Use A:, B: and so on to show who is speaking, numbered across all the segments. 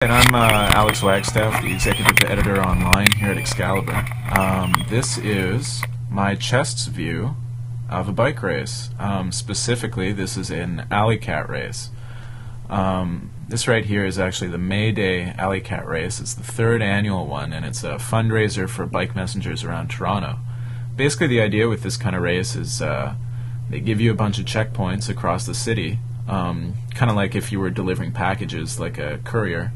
A: And I'm Alex Wagstaff, the executive editor online here at Excalibur. This is my chest's view of a bike race. Specifically, this is an AlleyCat race. This right here is actually the Mayday AlleyCat Race. It's the third annual one, and it's a fundraiser for bike messengers around Toronto. Basically, the idea with this kind of race is they give you a bunch of checkpoints across the city, kind of like if you were delivering packages like a courier.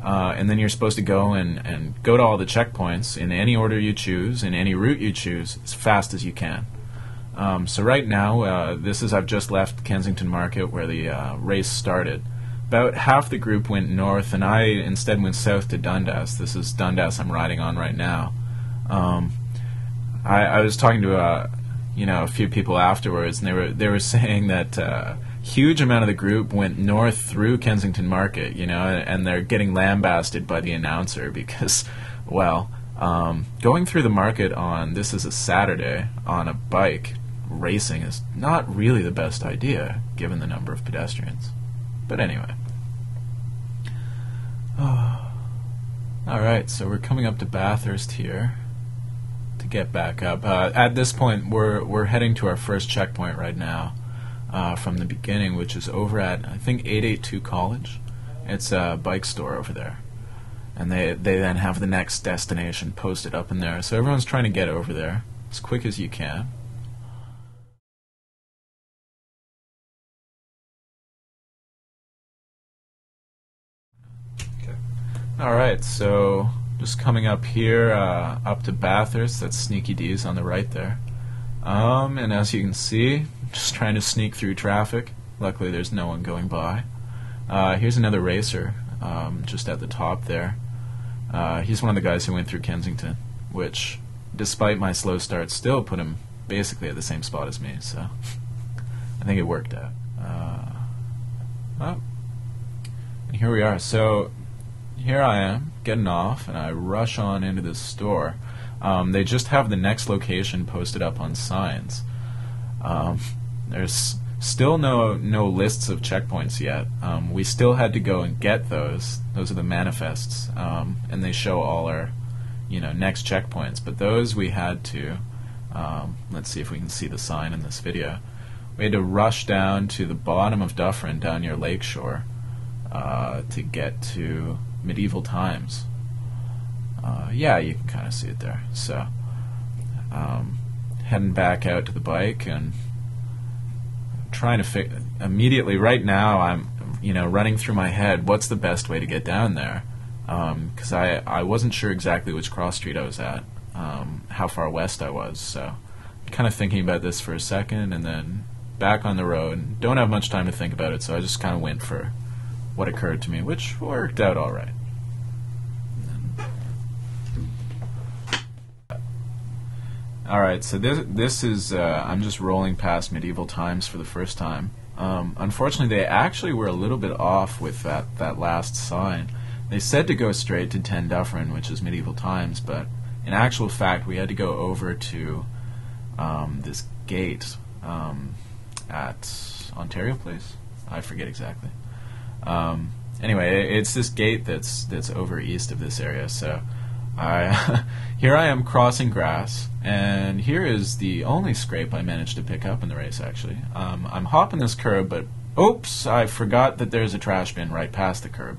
A: And then you're supposed to go and go to all the checkpoints in any order you choose, in any route you choose, as fast as you can. So right now, I've just left Kensington Market where the race started. About half the group went north, and I instead went south to Dundas. This is Dundas I'm riding on right now. I was talking to a few people afterwards, and they were saying that huge amount of the group went north through Kensington Market, and they're getting lambasted by the announcer because, well, going through the market on this is a Saturday on a bike racing is not really the best idea given the number of pedestrians. But anyway. Alright, so we're coming up to Bathurst here to get back up. At this point, we're heading to our first checkpoint right now. From the beginning, which is over at, I think, 882 College. It's a bike store over there. And they then have the next destination posted up in there. So everyone's trying to get over there as quick as you can. Okay. Alright, so just coming up here, up to Bathurst. That's Sneaky D's on the right there. And as you can see, just trying to sneak through traffic. Luckily there's no one going by. Here's another racer just at the top there. He's one of the guys who went through Kensington, which, despite my slow start, still put him basically at the same spot as me, so I think it worked out. And here we are. So here I am, getting off, and I rush on into this store. They just have the next location posted up on signs. There's still no lists of checkpoints yet. We still had to go and get those. Those are the manifests, and they show all our, next checkpoints. But those we had to. Let's see if we can see the sign in this video. We had to rush down to the bottom of Dufferin, down near Lakeshore, to get to Medieval Times. Yeah, you can kind of see it there. So, heading back out to the bike and trying to immediately. Right now, I'm running through my head what's the best way to get down there, because I wasn't sure exactly which cross street I was at, how far west I was. So, I'm kind of thinking about this for a second, and then back on the road. Don't have much time to think about it, so I just kind of went for what occurred to me, which worked out all right. Alright, so this is, I'm just rolling past Medieval Times for the first time. Unfortunately, they actually were a little bit off with that last sign. They said to go straight to 10 Dufferin, which is Medieval Times, but in actual fact, we had to go over to this gate at Ontario Place? I forget exactly. Anyway, it's this gate that's over east of this area, so here I am crossing grass, and here is the only scrape I managed to pick up in the race, actually. I'm hopping this curb, but oops, I forgot that there's a trash bin right past the curb.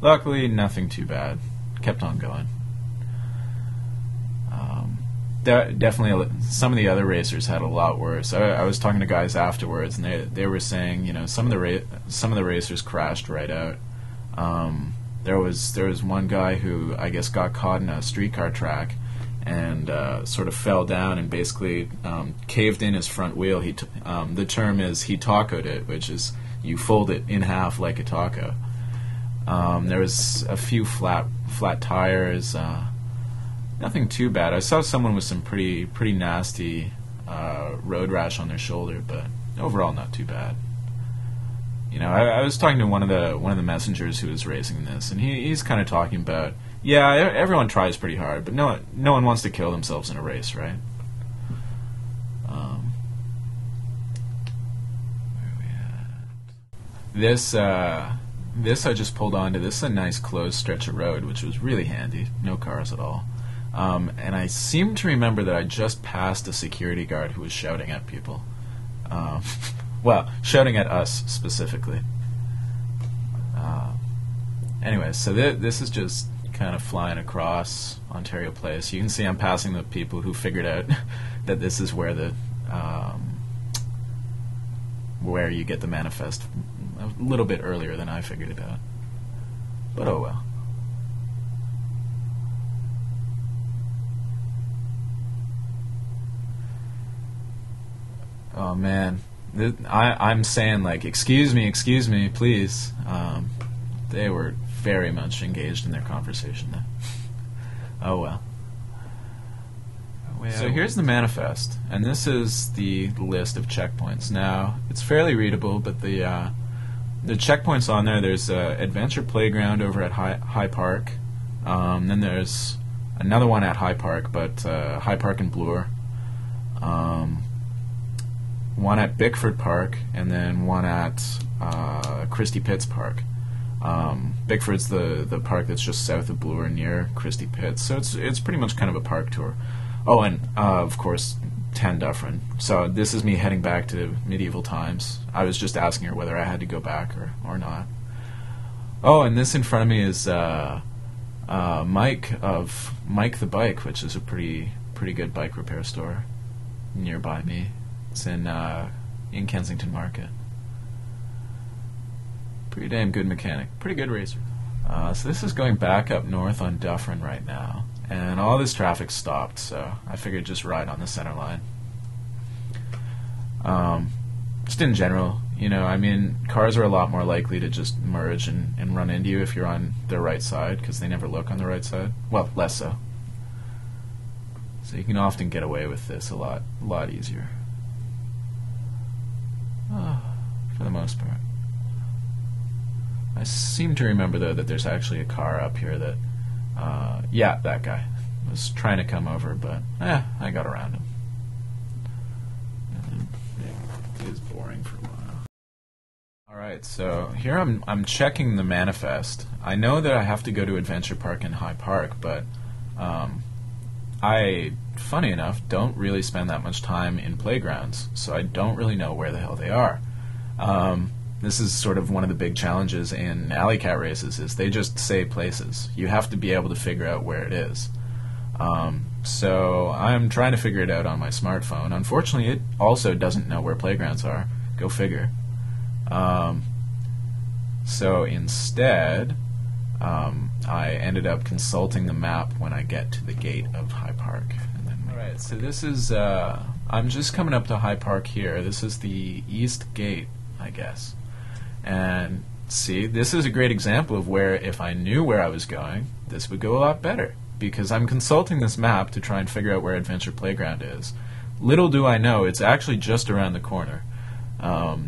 A: Luckily, nothing too bad. Kept on going. Definitely, some of the other racers had a lot worse. I was talking to guys afterwards, and they were saying, some of the racers crashed right out. There was one guy who I guess got caught in a streetcar track and sort of fell down and basically caved in his front wheel. The term is he tacoed it, which is you fold it in half like a taco. There was a few flat tires. Nothing too bad. I saw someone with some pretty nasty road rash on their shoulder, but overall not too bad. I was talking to one of the messengers who was racing this, and he's kind of talking about, yeah, everyone tries pretty hard, but no one wants to kill themselves in a race, right? Where are we at? this I just pulled onto. This is a nice closed stretch of road, which was really handy. No cars at all. And I seem to remember that I just passed a security guard who was shouting at people. Well, shouting at us specifically. Anyways, so this is just kind of flying across Ontario Place. You can see I'm passing the people who figured out that this is where the where you get the manifest a little bit earlier than I figured it out. But oh well. Oh man, I'm saying like, excuse me, please. They were very much engaged in their conversation there. Oh well. So here's the manifest, and this is the list of checkpoints. Now, it's fairly readable, but the checkpoints on there, there's Adventure Playground over at High Park. Then there's another one at High Park, but High Park and Bloor. One at Bickford Park, and then one at Christie Pitts Park. Bickford's the park that's just south of Bloor near Christie Pitts, so it's pretty much kind of a park tour. Oh, and of course, 10 Dufferin. So this is me heading back to medieval times. I was just asking her whether I had to go back or not. Oh, and this in front of me is Mike of Mike the Bike, which is a pretty good bike repair store nearby me. It's in Kensington Market. Pretty damn good mechanic. Pretty good racer. So this is going back up north on Dufferin right now. And all this traffic stopped, so I figured just ride on the center line. Just in general, you know, I mean, cars are a lot more likely to just merge and run into you if you're on their right side, because they never look on the right side. Well, less so. So you can often get away with this a lot easier. For the most part. I seem to remember, though, that there's actually a car up here that, yeah, that guy was trying to come over, but, I got around him. It was boring for a while. Alright, so here I'm checking the manifest. I know that I have to go to Adventure Park and High Park, but I, funny enough, don't really spend that much time in playgrounds, so I don't really know where the hell they are. This is sort of one of the big challenges in AlleyCat races, is they just say places. You have to be able to figure out where it is. So I'm trying to figure it out on my smartphone. Unfortunately, it also doesn't know where playgrounds are. Go figure. So instead, I ended up consulting the map when I get to the gate of High Park. Alright, so this is, I'm just coming up to High Park here. This is the East Gate, I guess. And see, this is a great example of where if I knew where I was going, this would go a lot better. Because I'm consulting this map to try and figure out where Adventure Playground is. Little do I know, it's actually just around the corner.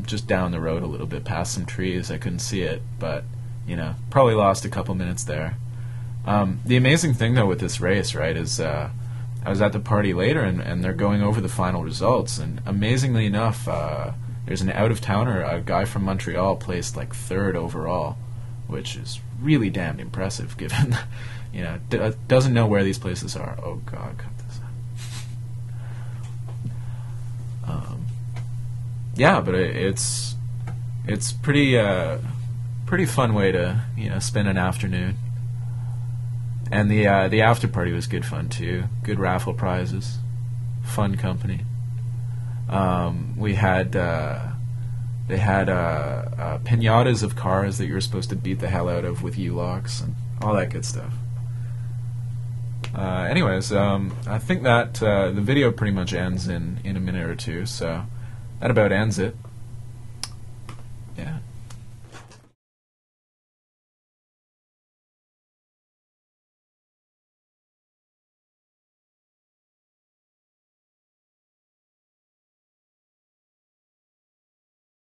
A: Just down the road a little bit, past some trees. I couldn't see it, but, you know, probably lost a couple minutes there. The amazing thing, though, with this race, right, is I was at the party later, and they're going over the final results, and amazingly enough, there's an out-of-towner, a guy from Montreal, placed like 3rd overall, which is really damned impressive, given, you know, doesn't know where these places are. Oh God, cut this out. Yeah, but it's pretty fun way to, you know, spend an afternoon. And the after party was good fun too. Good raffle prizes, fun company. We had they had pinatas of cars that you were supposed to beat the hell out of with U-locks and all that good stuff. Anyways, I think that the video pretty much ends in a minute or two, so that about ends it. Yeah.